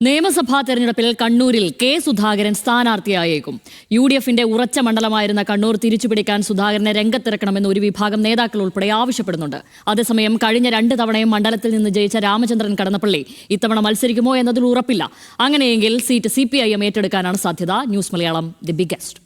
നിയമസഭാ തെരഞ്ഞെടുപ്പിൽ കണ്ണൂരിൽ കെ സുധാകരൻ സ്ഥാനാർത്ഥിയായേക്കും. UDFന്റെ ഉറച്ച മണ്ഡലമായിരുന്ന കണ്ണൂർ തിരിച്ചുപിടിക്കാൻ സുധാകരനെ രംഗത്തിറക്കണമെന്ന് ഒരു വിഭാഗം നേതാക്കൾ ഉൾപ്പെടെ ആവശ്യപ്പെടുന്നുണ്ട്. അതേസമയം കഴിഞ്ഞ 2 തവണയും മണ്ഡലത്തിൽ നിന്ന് ജയിച്ച രാമചന്ദ്രൻ കടന്നപ്പള്ളി ഇത്തവണ മത്സരിക്കുമോ എന്നതിൽ ഉറപ്പില്ല. അങ്ങനെയെങ്കിൽ സീറ്റ് CPIM ഏറ്റെടുക്കാനാണ് സാധ്യത. News Malayalam the biggest.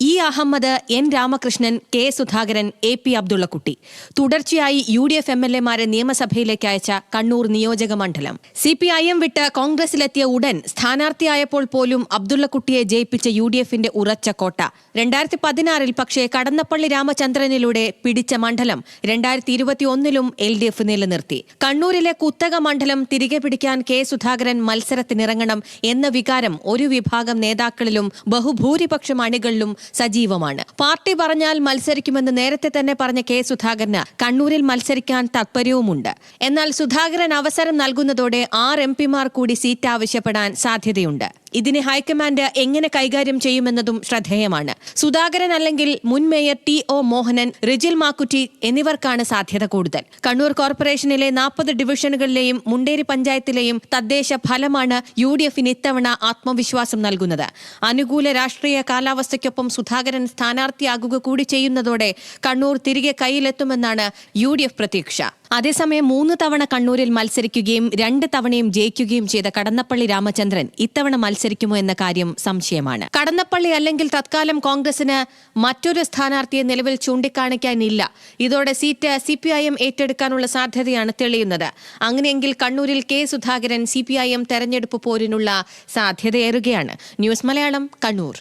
E Ahamed, N Ramakrishnan, K Sudhakaran, AP Abdullakutty തുടർച്ചയായി UDF MLA-മാരെ നിയമസഭയിലേക്ക് അയച്ച കണ്ണൂർ നിയോജക മണ്ഡലം. CPIM വിട്ട് കോൺഗ്രസിലെത്തിയ ഉടൻ സ്ഥാനാർത്ഥിയായപ്പോൾ പോലും അബ്ദുള്ളക്കുട്ടിയെ ജയിപ്പിച്ച UDFന്റെ ഉറച്ച കോട്ട. 2016-ൽ പക്ഷേ കടന്നപ്പള്ളി രാമചന്ദ്രനിലൂടെ പിടിച്ച മണ്ഡലം 2021-ലും LDF നിലനിർത്തി. കണ്ണൂരിലെ കുത്തക മണ്ഡലം തിരികെ പിടിക്കാൻ കെ സുധാകരൻ മത്സരത്തിനിറങ്ങണം എന്ന വികാരം ഒരു വിഭാഗം നേതാക്കളിലും ബഹുഭൂരിപക്ഷം അണികളിലും സജീവമാണ്. പാർട്ടി പറഞ്ഞാൽ മത്സരിക്കുമെന്ന് നേരത്തെ തന്നെ പറഞ്ഞ കെ സുധാകരന് കണ്ണൂരിൽ മത്സരിക്കാൻ താൽപര്യവുമുണ്ട്. എന്നാൽ സുധാകരൻ അവസരം നൽകുന്നതോടെ 6 MP-മാർ കൂടി സീറ്റ് ആവശ്യപ്പെടാൻ സാധ്യതയുണ്ട്. ഇതിനെ ഹൈക്കമാൻഡ് എങ്ങനെ കൈകാര്യം ചെയ്യുമെന്നതും ശ്രദ്ധേയമാണ്. സുധാകരൻ അല്ലെങ്കിൽ മുൻ മേയർ TO മോഹനൻ, റിജിൽ മാക്കുറ്റി എന്നിവർക്കാണ് സാധ്യത കൂടുതൽ. കണ്ണൂർ കോർപ്പറേഷനിലെ 40 ഡിവിഷനുകളിലെയും മുണ്ടേരി പഞ്ചായത്തിലെയും തദ്ദേശ ഫലമാണ് UDFന് ഇത്തവണ ആത്മവിശ്വാസം നൽകുന്നത്. അനുകൂല രാഷ്ട്രീയ കാലാവസ്ഥയ്ക്കൊപ്പം സുധാകരൻ സ്ഥാനാർത്ഥിയാകുക കൂടി ചെയ്യുന്നതോടെ കണ്ണൂർ തിരികെ കയ്യിലെത്തുമെന്നാണ് UDF പ്രതീക്ഷ. അതേസമയം 3 തവണ കണ്ണൂരിൽ മത്സരിക്കുകയും 2 തവണയും ജയിക്കുകയും ചെയ്ത കടന്നപ്പള്ളി രാമചന്ദ്രൻ ഇത്തവണ മത്സരിക്കുമോ എന്ന കാര്യം സംശയമാണ്. കടന്നപ്പള്ളി അല്ലെങ്കിൽ തത്കാലം കോൺഗ്രസിന് മറ്റൊരു സ്ഥാനാർത്ഥിയെ നിലവിൽ ചൂണ്ടിക്കാണിക്കാനില്ല. ഇതോടെ സീറ്റ് CPIM ഏറ്റെടുക്കാനുള്ള സാധ്യതയാണ് തെളിയുന്നത്. അങ്ങനെയെങ്കിൽ കണ്ണൂരിൽ കെ സുധാകരൻ CPIM തെരഞ്ഞെടുപ്പ് പോരിനുള്ള സാധ്യതയേറുകയാണ്. ന്യൂസ് മലയാളം, കണ്ണൂർ.